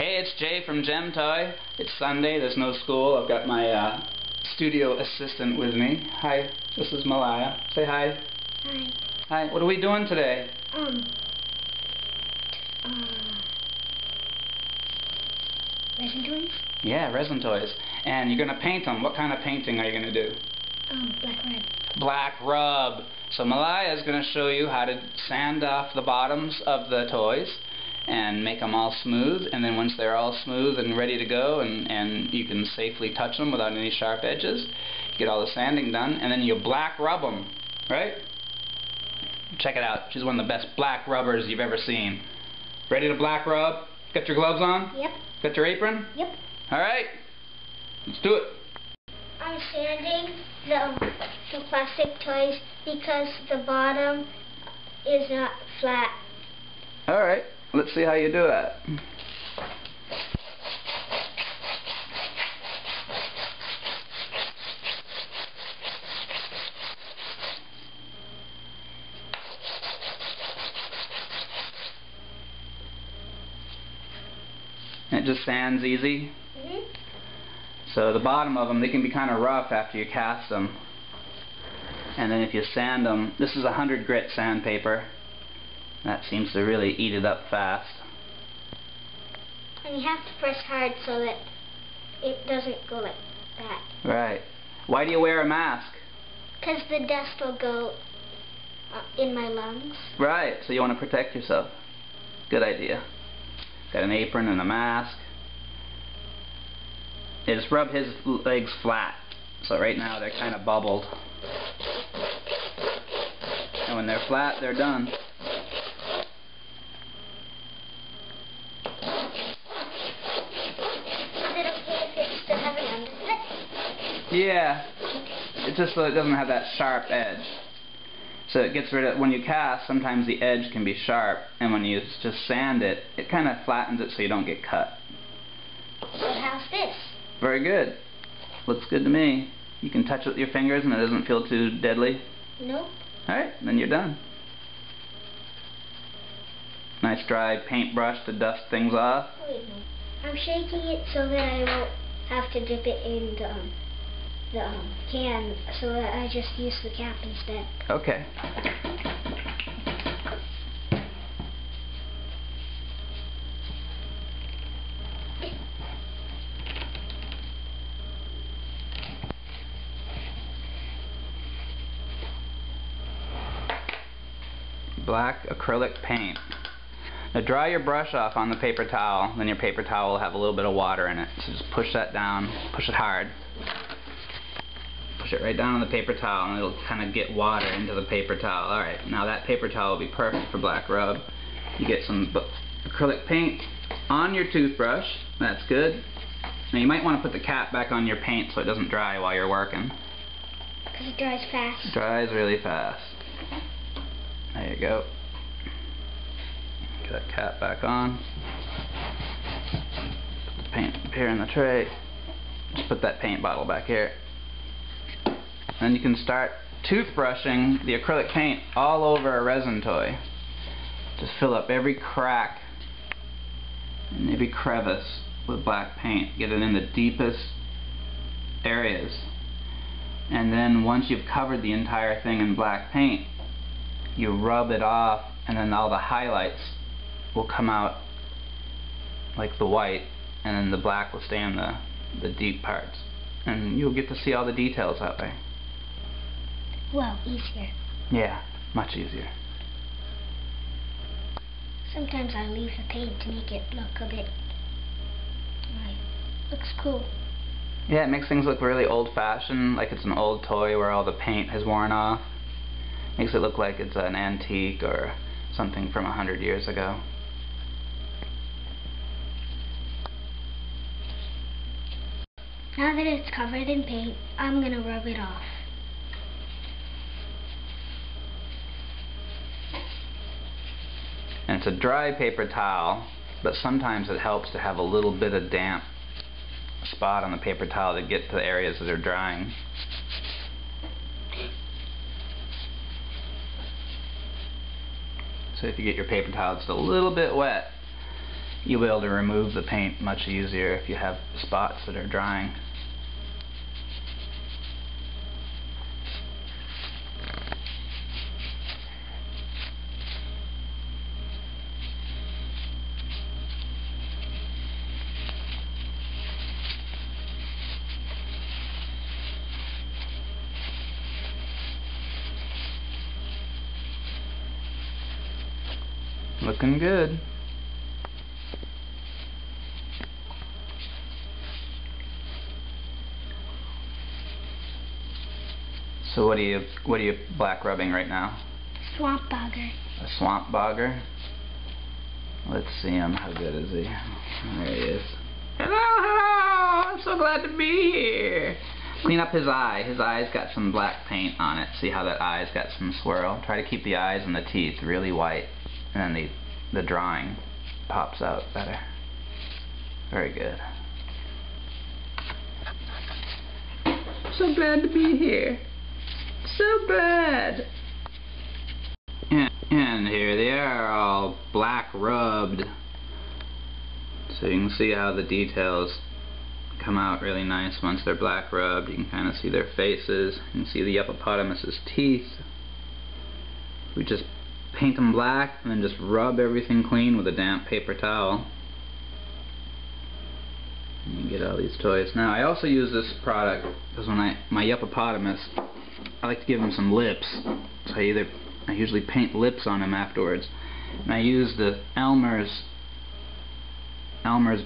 Hey, it's Jay from Gem Toy. It's Sunday, there's no school. I've got my studio assistant with me. Hi, this is Malaya. Say hi. Hi. Hi, what are we doing today? Resin toys? Yeah, resin toys. And you're going to paint them. What kind of painting are you going to do? Black rub. Black rub. So Malaya is going to show you how to sand off the bottoms of the toys and make them all smooth, and then once they're all smooth and ready to go and you can safely touch them without any sharp edges, you get all the sanding done, and then you black rub them, right? Check it out. She's one of the best black rubbers you've ever seen. Ready to black rub? Got your gloves on? Yep. Got your apron? Yep. Alright, let's do it. I'm sanding the plastic toys because the bottom is not flat. Alright, let's see how you do that. It just sands easy. So the bottom of them, they can be kind of rough after you cast them. And then if you sand them, this is 100 grit sandpaper. That seems to really eat it up fast. And you have to press hard so that it doesn't go like that. Right. Why do you wear a mask? Because the dust will go in my lungs. Right, so you want to protect yourself. Good idea. Got an apron and a mask. You just rub his legs flat. So right now they're kind of bubbled. And when they're flat, they're done. Is it okay if it still has an undercut? Yeah. It's just so it doesn't have that sharp edge. So it gets rid of, when you cast, sometimes the edge can be sharp, and when you just sand it, it kind of flattens it so you don't get cut. So how's this? Very good. Looks good to me. You can touch it with your fingers and it doesn't feel too deadly. Nope. Alright, then you're done. Nice dry paintbrush to dust things off. Wait, no. I'm shaking it so that I won't have to dip it in the can, so that I just use the cap instead. Okay. Black acrylic paint. Now dry your brush off on the paper towel, then your paper towel will have a little bit of water in it. So just push that down, push it hard. Push it right down on the paper towel and it'll kind of get water into the paper towel. Alright, now that paper towel will be perfect for black rub. You get some acrylic paint on your toothbrush. That's good. Now you might want to put the cap back on your paint so it doesn't dry while you're working. Because it dries fast. It dries really fast. There you go. Get that cap back on. Put the paint here in the tray. Just put that paint bottle back here. Then you can start toothbrushing the acrylic paint all over a resin toy. Just fill up every crack and every crevice with black paint. Get it in the deepest areas. And then once you've covered the entire thing in black paint, you rub it off, and then all the highlights will come out like the white, and then the black will stay in the deep parts. And you'll get to see all the details that way. Well, easier. Yeah, much easier. Sometimes I leave the paint to make it look a bit looks cool. Yeah, it makes things look really old-fashioned, like it's an old toy where all the paint has worn off. Makes it look like it's an antique or something from 100 years ago. Now that it's covered in paint, I'm going to rub it off. And it's a dry paper towel, but sometimes it helps to have a little bit of damp spot on the paper towel to get to the areas that are drying. So if you get your paper towel just a little bit wet, you'll be able to remove the paint much easier if you have spots that are drying. Looking good. So what are you black rubbing right now? Swamp bogger. A swamp bogger? Let's see him. How good is he? There he is. Hello, hello! I'm so glad to be here. Clean up his eye. His eye's got some black paint on it. See how that eye's got some swirl? Try to keep the eyes and the teeth really white, and then the drawing pops out better. Very good. So glad to be here. So glad. And here they are, all black rubbed. So you can see how the details come out really nice once they're black rubbed. You can kind of see their faces. You can see the hippopotamus's teeth. We just paint them black and then just rub everything clean with a damp paper towel. And you get all these toys. Now I also use this product because when my hippopotamus, I like to give him some lips. So I usually paint lips on him afterwards. And I use the Elmer's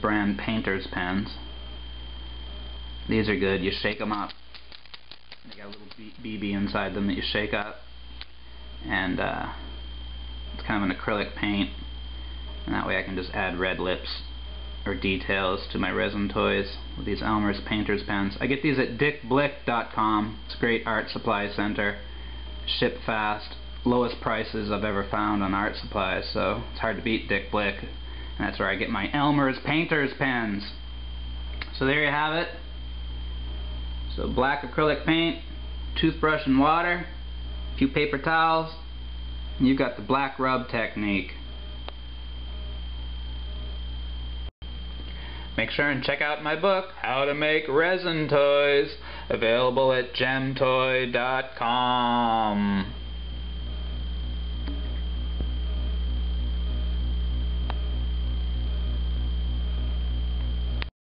brand painter's pens. These are good. You shake them up. They got a little BB inside them that you shake up. And it's kind of an acrylic paint. And that way I can just add red lips or details to my resin toys with these Elmer's painter's pens. I get these at dickblick.com. It's a great art supply center. Ship fast. Lowest prices I've ever found on art supplies, so it's hard to beat Dick Blick. And that's where I get my Elmer's painter's pens. So there you have it. So black acrylic paint, toothbrush and water, a few paper towels, and you've got the black rub technique. Make sure and check out my book, How to Make Resin Toys, available at gemtoy.com.